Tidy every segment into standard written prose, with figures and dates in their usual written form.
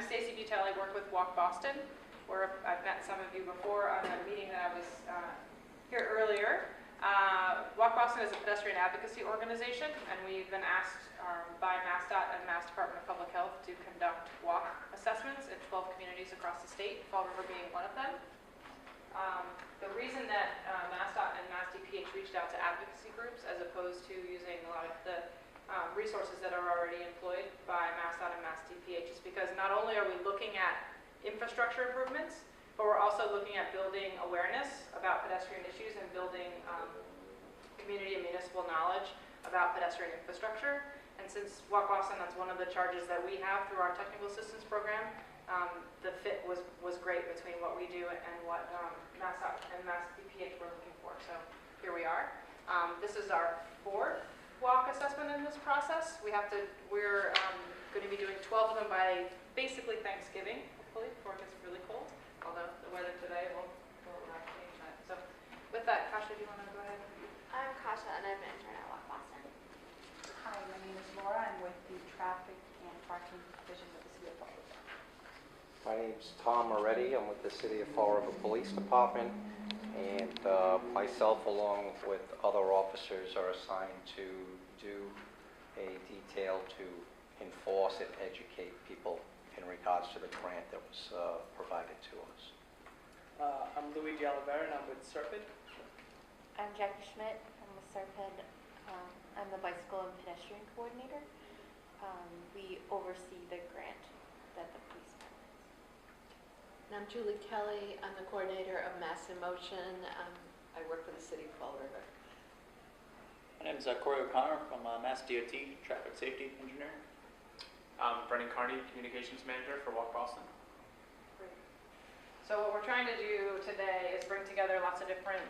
Stacey, Beuttell. I work with WalkBoston, where I've met some of you before on a meeting that I was here earlier. WalkBoston is a pedestrian advocacy organization, and we've been asked by MassDOT and Mass Department of Public Health to conduct walk assessments in 12 communities across the state, Fall River being one of them. The reason that MassDOT and Mass DPH reached out to advocacy groups as opposed to using a lot of the resources that are already employed by MassDOT and Mass DPH is because not only are we looking at infrastructure improvements, but we're also looking at building awareness about pedestrian issues and building community and municipal knowledge about pedestrian infrastructure. And since WalkBoston, that's one of the charges that we have through our technical assistance program, the fit was great between what we do and what MassDOT and Mass DPH were looking for. So here we are. This is our fourth walk assessment in this process. We're going to be doing 12 of them by basically Thanksgiving, hopefully, before it gets really cold. Although the weather today will change that. So with that, Kasia, do you want to go ahead? I'm Kasia, and I'm an intern at WalkBoston. Hi, my name is Laura. I'm with the Traffic and Parking Division of the City of Fall River. My name's Tom Mauretti. I'm with the City of Fall River Police Department, and myself, along with other officers, are assigned to do a detail to enforce and educate people in regards to the grant that was provided to us. I'm Louis D'Olivera, and I'm with SRPEDD. I'm Jackie Schmidt. I'm with SRPEDD. I'm the Bicycle and Pedestrian Coordinator. We oversee the grant that the police manage. And I'm Julie Kelly. I'm the coordinator of Mass in Motion. I work for the City of Fall River. My name is Corey O'Connor from Mass DOT, Traffic Safety Engineer. I'm Brendan Carney, Communications Manager for WalkBoston. Great. So what we're trying to do today is bring together lots of different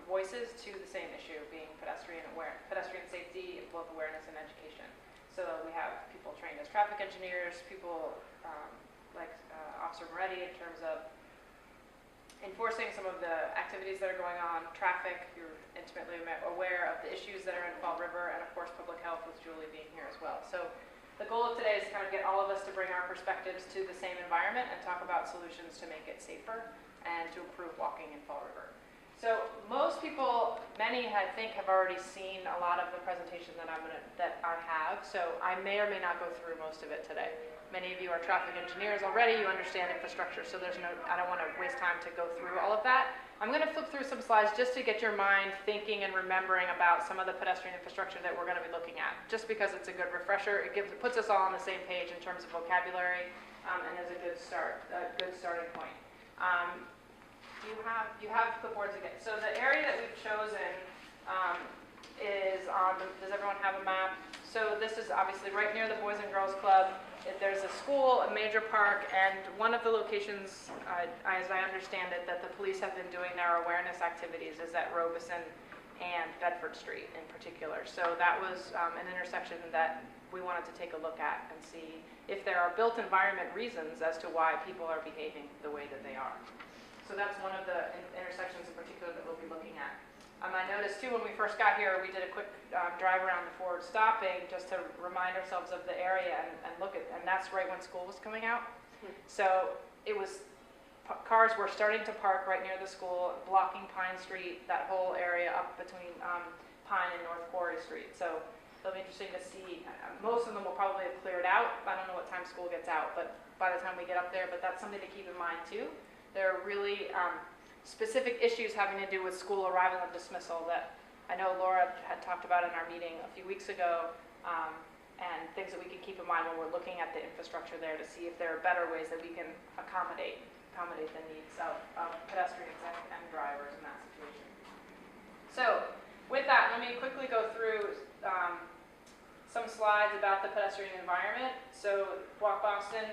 voices to the same issue, being pedestrian safety, both awareness and education. So we have people trained as traffic engineers, people like Officer Mauretti in terms of enforcing some of the activities that are going on, traffic, you're intimately aware of the issues that are in Fall River, and of course public health with Julie being here as well. So the goal of today is to kind of get all of us to bring our perspectives to the same environment and talk about solutions to make it safer and to improve walking in Fall River. So most people, many I think, have already seen a lot of the presentation that I have, so I may or may not go through most of it today. Many of you are traffic engineers already, you understand infrastructure, so I don't want to waste time to go through all of that. I'm going to flip through some slides just to get your mind thinking and remembering about some of the pedestrian infrastructure that we're going to be looking at. Just because it's a good refresher, it puts us all on the same page in terms of vocabulary, and is a good starting point. You have clipboards again. So the area that we've chosen is on does everyone have a map? So this is obviously right near the Boys and Girls Club. There's a school, a major park, and one of the locations, as I understand it, that the police have been doing their awareness activities is at Robeson and Bedford Street in particular. So that was an intersection that we wanted to take a look at and see if there are built environment reasons as to why people are behaving the way that they are. So that's one of the intersections in particular that we'll be looking at. I noticed too when we first got here, we did a quick drive around the forward stopping just to remind ourselves of the area and look at, and that's right when school was coming out. So it was, cars were starting to park right near the school, blocking Pine Street, that whole area up between Pine and North Quarry Street. So it'll be interesting to see. Most of them will probably have cleared out. I don't know what time school gets out, but by the time we get up there, but that's something to keep in mind too. There are really specific issues having to do with school arrival and dismissal that I know Laura had talked about in our meeting a few weeks ago, and things that we can keep in mind when we're looking at the infrastructure there to see if there are better ways that we can accommodate the needs of pedestrians and drivers in that situation. So with that, let me quickly go through some slides about the pedestrian environment. So WalkBoston,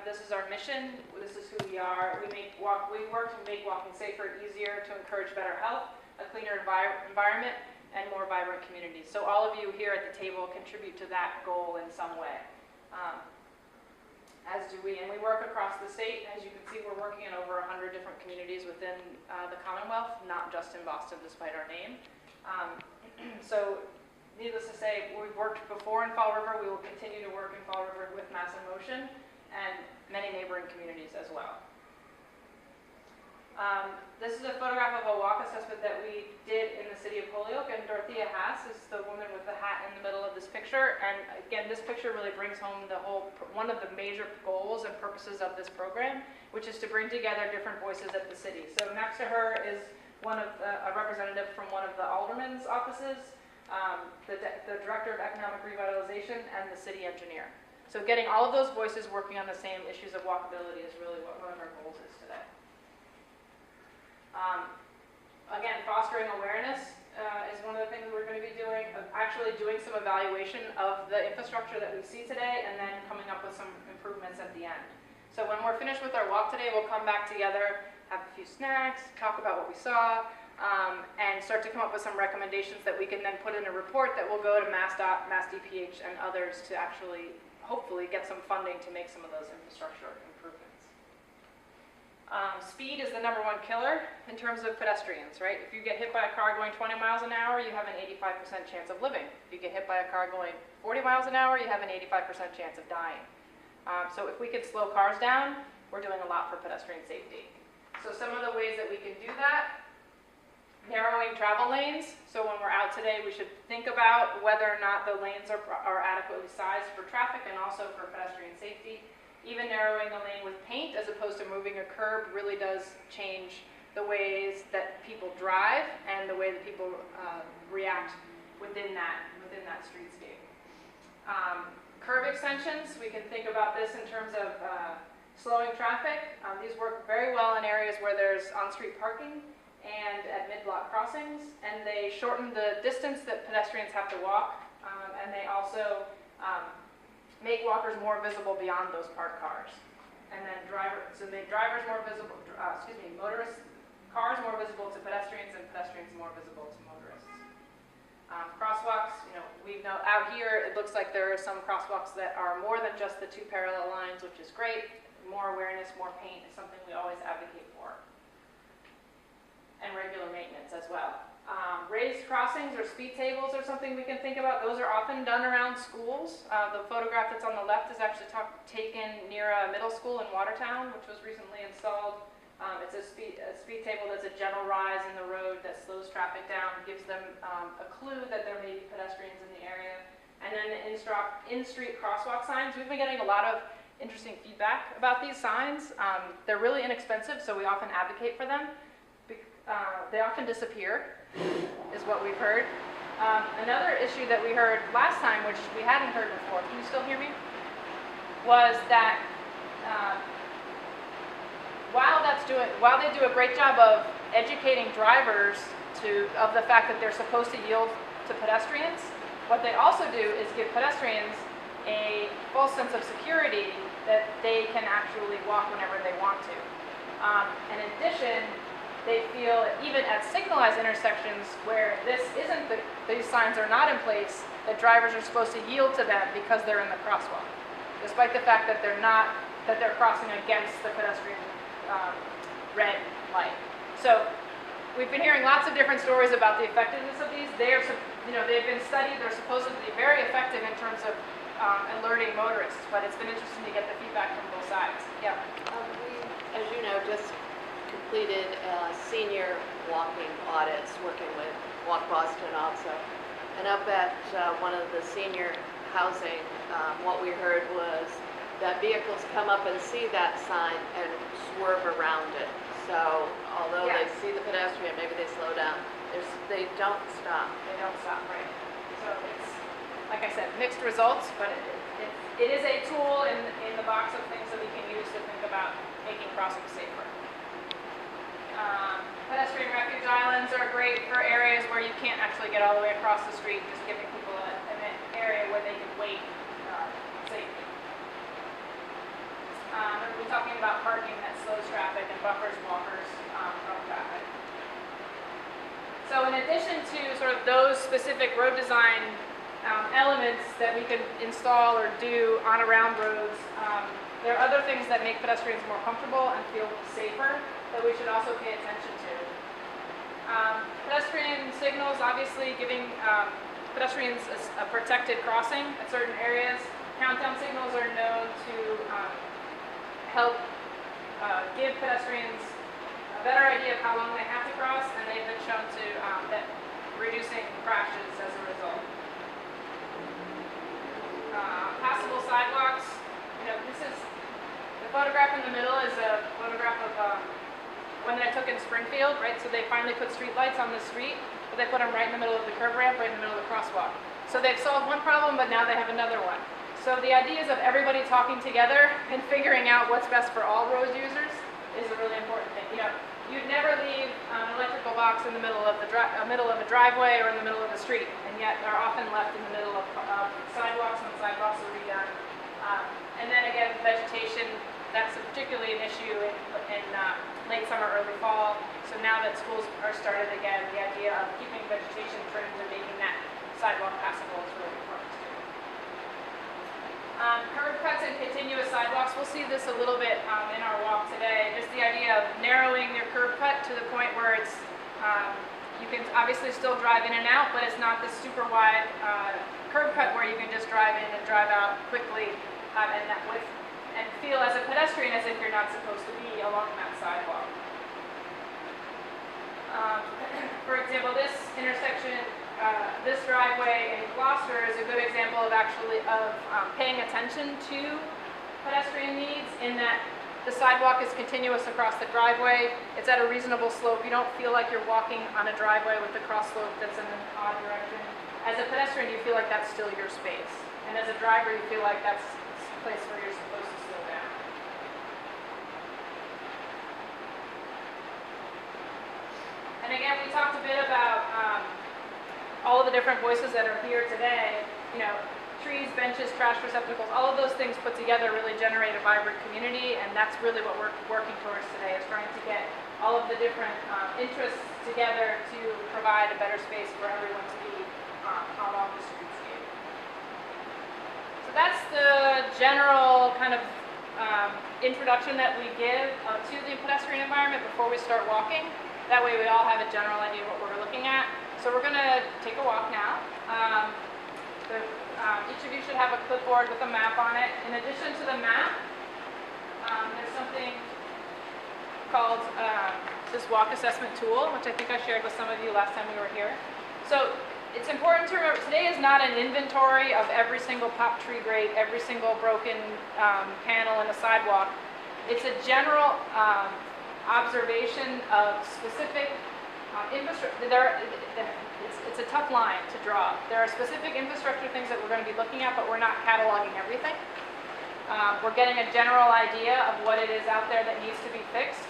this is our mission, this is who we are. We work to make walking safer, easier, to encourage better health, a cleaner environment, and more vibrant communities. So all of you here at the table contribute to that goal in some way. As do we, and we work across the state. As you can see, we're working in over 100 different communities within the Commonwealth, not just in Boston, despite our name. So needless to say, we've worked before in Fall River. We will continue to work in Fall River with Mass in Motion. And many neighboring communities as well. This is a photograph of a walk assessment that we did in the city of Holyoke, and Dorothea Haas is the woman with the hat in the middle of this picture. And again, this picture really brings home one of the major goals and purposes of this program, which is to bring together different voices at the city. So next to her is a representative from one of the alderman's offices, the director of economic revitalization, and the city engineer. So getting all of those voices working on the same issues of walkability is really what one of our goals is today. Again, fostering awareness is one of the things we're going to be doing, actually doing some evaluation of the infrastructure that we see today, and then coming up with some improvements at the end. So when we're finished with our walk today, we'll come back together, have a few snacks, talk about what we saw, and start to come up with some recommendations that we can then put in a report that will go to MassDOT, MassDPH, and others to actually, hopefully, get some funding to make some of those infrastructure improvements. Speed is the #1 killer in terms of pedestrians, right? If you get hit by a car going 20 miles an hour, you have an 85% chance of living. If you get hit by a car going 40 miles an hour, you have an 85% chance of dying. So if we could slow cars down, we're doing a lot for pedestrian safety. So some of the ways that we can do that: narrowing travel lanes. So when we're out today, we should think about whether or not the lanes are adequately sized for traffic and also for pedestrian safety. Even narrowing the lane with paint as opposed to moving a curb really does change the ways that people drive and the way that people react within that streetscape. Curb extensions, we can think about this in terms of slowing traffic. These work very well in areas where there's on-street parking and at mid-block crossings, and they shorten the distance that pedestrians have to walk, and they also make walkers more visible beyond those parked cars. And then make drivers more visible, motorists, cars more visible to pedestrians, and pedestrians more visible to motorists. Crosswalks, we know out here, it looks like there are some crosswalks that are more than just the 2 parallel lines, which is great. More awareness, more paint is something we always advocate for. And regular maintenance as well. Raised crossings or speed tables are something we can think about. Those are often done around schools. The photograph that's on the left is actually taken near a middle school in Watertown, which was recently installed. It's a speed table that's a gentle rise in the road that slows traffic down, gives them a clue that there may be pedestrians in the area. And then the in-street crosswalk signs. We've been getting a lot of interesting feedback about these signs. They're really inexpensive, so we often advocate for them. They often disappear, is what we've heard. Another issue that we heard last time, which we hadn't heard before, can you still hear me? Was that while they do a great job of educating drivers of the fact that they're supposed to yield to pedestrians, what they also do is give pedestrians a false sense of security that they can actually walk whenever they want to. In addition, they feel, even at signalized intersections where these signs are not in place, that drivers are supposed to yield to them because they're in the crosswalk, despite the fact that they're crossing against the pedestrian red light. So we've been hearing lots of different stories about the effectiveness of these. They've been studied. They're supposedly very effective in terms of alerting motorists, but it's been interesting to get the feedback from both sides. Yeah. We, as you know, just completed senior walking audits, working with WalkBoston also. And up at one of the senior housing, what we heard was that vehicles come up and see that sign and swerve around it. So although they see the pedestrian, maybe they slow down. They don't stop. They don't stop, right. So it's, like I said, mixed results, but it is a tool in the box of things that we can use to think about making crossings safer. Pedestrian refuge islands are great for areas where you can't actually get all the way across the street, just giving people an area where they can wait safely. We're talking about parking that slows traffic and buffers walkers from traffic. So in addition to sort of those specific road design elements that we can install or do on around roads, there are other things that make pedestrians more comfortable and feel safer that we should also pay attention to. Pedestrian signals, obviously giving pedestrians a protected crossing at certain areas. Countdown signals are known to help give pedestrians a better idea of how long they have to cross, and they've been shown to that reducing crashes as a result. Passable sidewalks. This is the photograph in the middle is a photograph of one that I took in Springfield, right? So they finally put street lights on the street, but they put them right in the middle of the curb ramp, right in the middle of the crosswalk. So they've solved one problem, but now they have another one. So the ideas of everybody talking together and figuring out what's best for all road users is a really important thing. You'd never leave an electrical box in the middle of a driveway or in the middle of the street, and yet they're often left in the middle of sidewalks when sidewalks are redone. And then again, vegetation, that's particularly an issue in late summer, early fall. So now that schools are started again, the idea of keeping vegetation trimmed and making that sidewalk passable is really important too. Curb cuts and continuous sidewalks, we'll see this a little bit in our walk today. Just the idea of narrowing your curb cut to the point where it's, you can obviously still drive in and out, but it's not this super wide curb cut where you can just drive in and drive out quickly and feel as a pedestrian as if you're not supposed to be along that sidewalk. For example, this intersection, this driveway in Gloucester is a good example of paying attention to pedestrian needs in that the sidewalk is continuous across the driveway. It's at a reasonable slope. You don't feel like you're walking on a driveway with the cross slope that's in an odd direction. As a pedestrian, you feel like that's still your space. And as a driver, you feel like that's a place where you're supposed to slow down. And again, we talked a bit about all of the different voices that are here today. Trees, benches, trash receptacles, all of those things put together really generate a vibrant community, and that's really what we're working towards today, is trying to get all of the different interests together to provide a better space for everyone to be along the streetscape. So that's the general kind of introduction that we give to the pedestrian environment before we start walking. That way we all have a general idea of what we're looking at. So we're going to take a walk now. Each of you should have a clipboard with a map on it. In addition to the map, there's something called this walk assessment tool, which I think I shared with some of you last time we were here. So it's important to remember, today is not an inventory of every single pop tree grate, every single broken panel in a sidewalk. It's a general observation of specific infrastructure. It's a tough line to draw. There are specific infrastructure things that we're going to be looking at, but we're not cataloging everything. We're getting a general idea of what it is out there that needs to be fixed.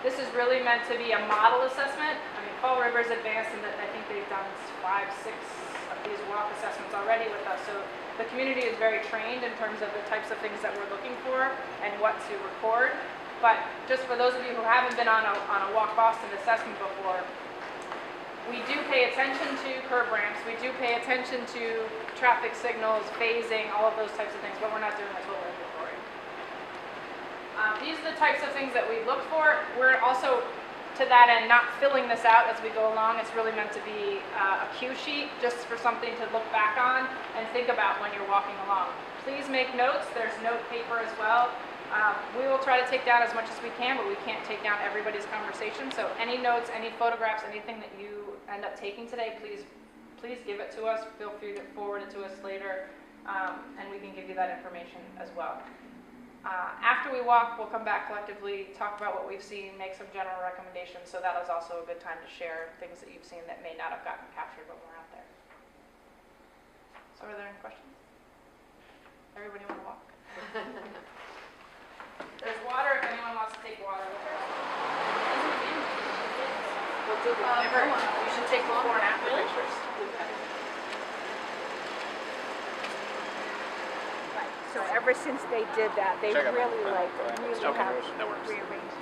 This is really meant to be a model assessment. I mean, Fall River's advanced in that I think they've done 5, 6 of these walk assessments already with us. So the community is very trained in terms of the types of things that we're looking for and what to record. But just for those of you who haven't been on a WalkBoston assessment before, we do pay attention to curb ramps, we do pay attention to traffic signals, phasing, all of those types of things, but we're not doing a total inventory. These are the types of things that we look for. We're also, to that end, not filling this out as we go along. It's really meant to be a cue sheet, just for something to look back on and think about when you're walking along. Please make notes. There's note paper as well. We will try to take down as much as we can, but we can't take down everybody's conversation. So any notes, any photographs, anything that you end up taking today, please give it to us. Feel free to forward it to us later, and we can give you that information as well. After we walk, we'll come back collectively, talk about what we've seen, make some general recommendations. So that is also a good time to share things that you've seen that may not have gotten captured when we're out there. So are there any questions? Everybody want to walk? There's water if anyone wants to take water with her. You should take before and after pictures. So ever since they did that, they Check out my really phone. really Okay, have that works. rearranged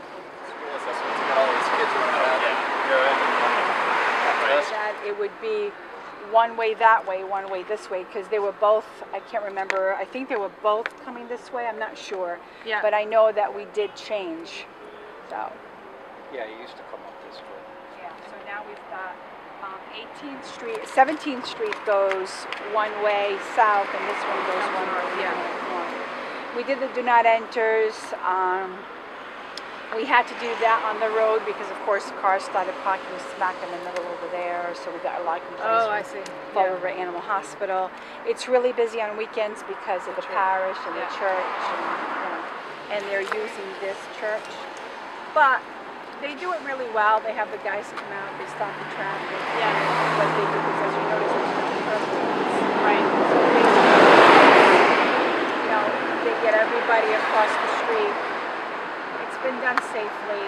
School assessments, you got all these kids running out. that it would be one way that way, one way this way, because they were both, I can't remember, I think they were both coming this way, I'm not sure. Yeah. But I know that we did change, so. Yeah, you used to come up this way. Yeah, so now we've got 18th Street, 17th Street goes one way south, and this one goes one way north. we did the do not enters. We had to do that on the road because, of course, cars started parking smack in the middle over there. So we got a lot of complaints. Oh, I see. Fall Yeah. River Animal Hospital. It's really busy on weekends because of the parish and the Yeah. church, and they're using this church. But they do it really well. They have the guys come out. They stop the traffic. Yeah. What they do is, as you notice, there's no curbs. Right. They get everybody across the street. It's been done safely,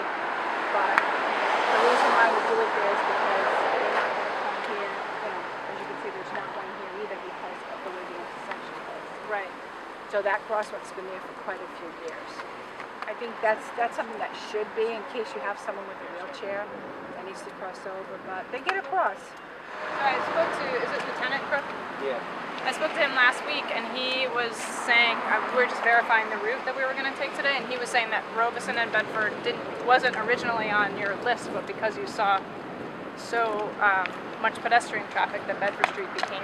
but the reason why we do it there is because they're not going to come here. As you can see, there's not one here either because of the way the intersection is. Right. So that crosswalk's been there for quite a few years. I think that's something that should be in case you have someone with a wheelchair that needs to cross over, but they get across. So I spoke to, is it Lieutenant Crook? Yeah. I spoke to him last week, and he was saying, we were just verifying the route that we were going to take today, and he was saying that Robeson and Bedford wasn't originally on your list, but because you saw so much pedestrian traffic, that Bedford Street became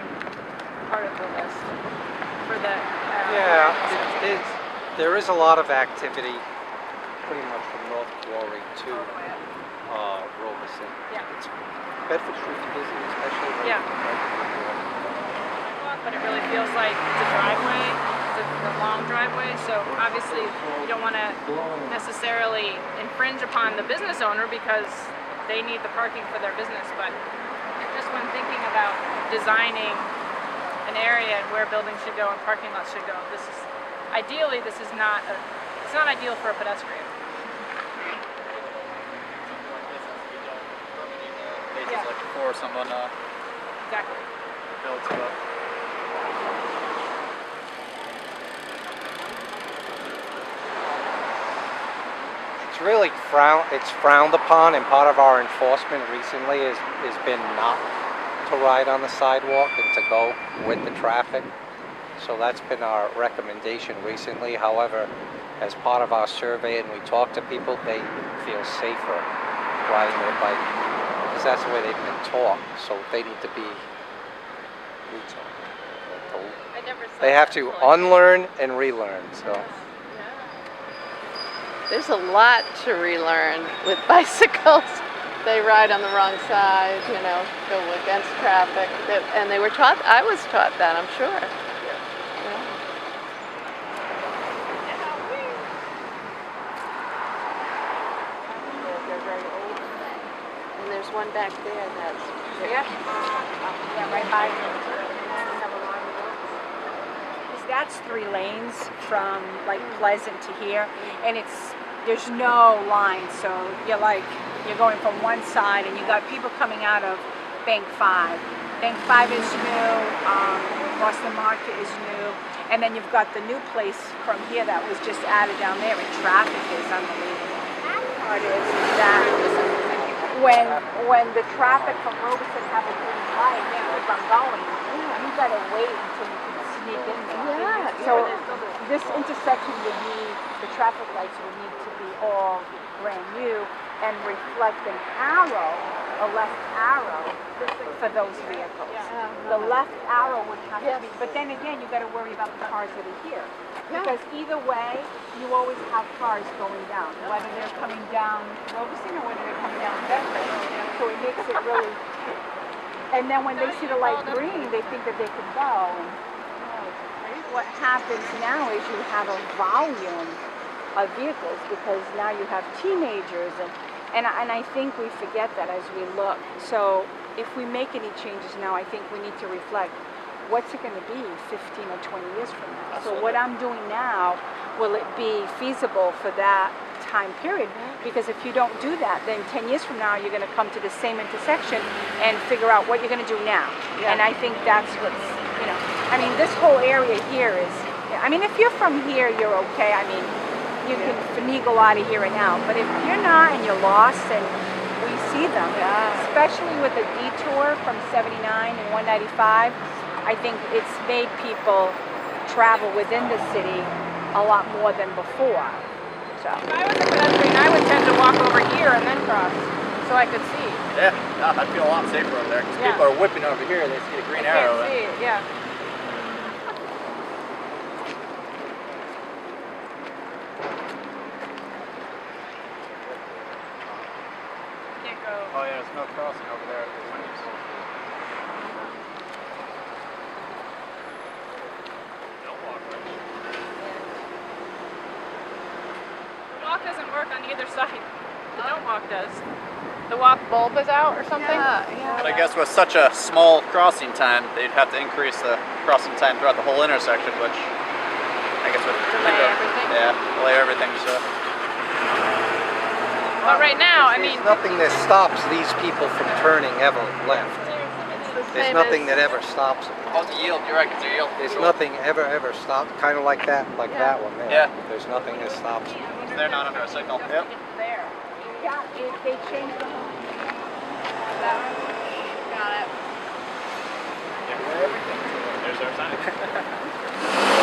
part of the list for the... There is a lot of activity pretty much from North Quarry to all the way up. Robeson. Yeah. Bedford Street's busy, especially right Yeah. But it really feels like it's a driveway, it's a long driveway, so obviously you don't want to necessarily infringe upon the business owner because they need the parking for their business, but just when thinking about designing an area and where buildings should go and parking lots should go, this is not it's not ideal for a pedestrian. Cases like before someone Exactly. builds it up. It's really frowned upon, and part of our enforcement recently has been not to ride on the sidewalk and to go with the traffic. So that's been our recommendation recently. However, as part of our survey and we talk to people, they feel safer riding their bike because that's the way they've been taught. So they need to be told. I never saw They have that to before. unlearn and relearn. So. There's a lot to relearn with bicycles. They ride on the wrong side, go against traffic. And they were taught, I was taught that, I'm sure. Yeah. And there's one back there that's... Yeah, right by That's 3 lanes from like Pleasant to here, and there's no line, so you're going from one side, and you got people coming out of Bank 5. Bank 5 is new, Boston Market is new, and then you've got the new place from here that was just added down there, and traffic is unbelievable. The part is that when the traffic from Robeson have a green light, they keep on going, you gotta wait until you can sneak in there. So this intersection would need, the traffic lights would need to be all brand new and reflect an arrow, a left arrow, for those vehicles. The left arrow would have to be, but then again, you gotta worry about the cars that are here. Because either way, you always have cars going down, whether they're coming down Robeson or whether they're coming down Bedford. So it makes it really, and then when they see the light green, they think that they can go. And what happens now is you have a volume of vehicles because now you have teenagers and I think we forget that as we look. So if we make any changes now, I think we need to reflect what's it going to be 15 or 20 years from now. So what I'm doing now, will it be feasible for that time period? Because if you don't do that, then 10 years from now, you're going to come to the same intersection and figure out what you're going to do now. And I think that's what's, I mean, this whole area here is, if you're from here, you're okay. I mean, you can finagle out of here and out. But if you're not and you're lost, and we see them, especially with the detour from 79 and 195, I think it's made people travel within the city a lot more than before. So. If I was a pedestrian, I would tend to walk over here and then cross, so I could see. Yeah, I'd feel a lot safer over there because people are whipping over here. They see the green arrow. I can't see it, yeah. Oh yeah, there's no crossing over there at the Wendy's. Don't walk right. The walk doesn't work on either side. The don't walk does. The walk bulb is out or something? But I guess with such a small crossing time, they'd have to increase the crossing time throughout the whole intersection, which I guess would Delay everything. Yeah, delay everything. So But right now, I mean, There's nothing that stops these people from turning ever left. It's the There's same nothing as- that ever stops them. oh, the yield. You're right. 'Cause the yield. There's nothing ever stops, kind of like that one there. Yeah. There's nothing that stops them. They're not under a signal. Yep. there. Yeah, they changed the whole. Got it. Yeah. There's our sign.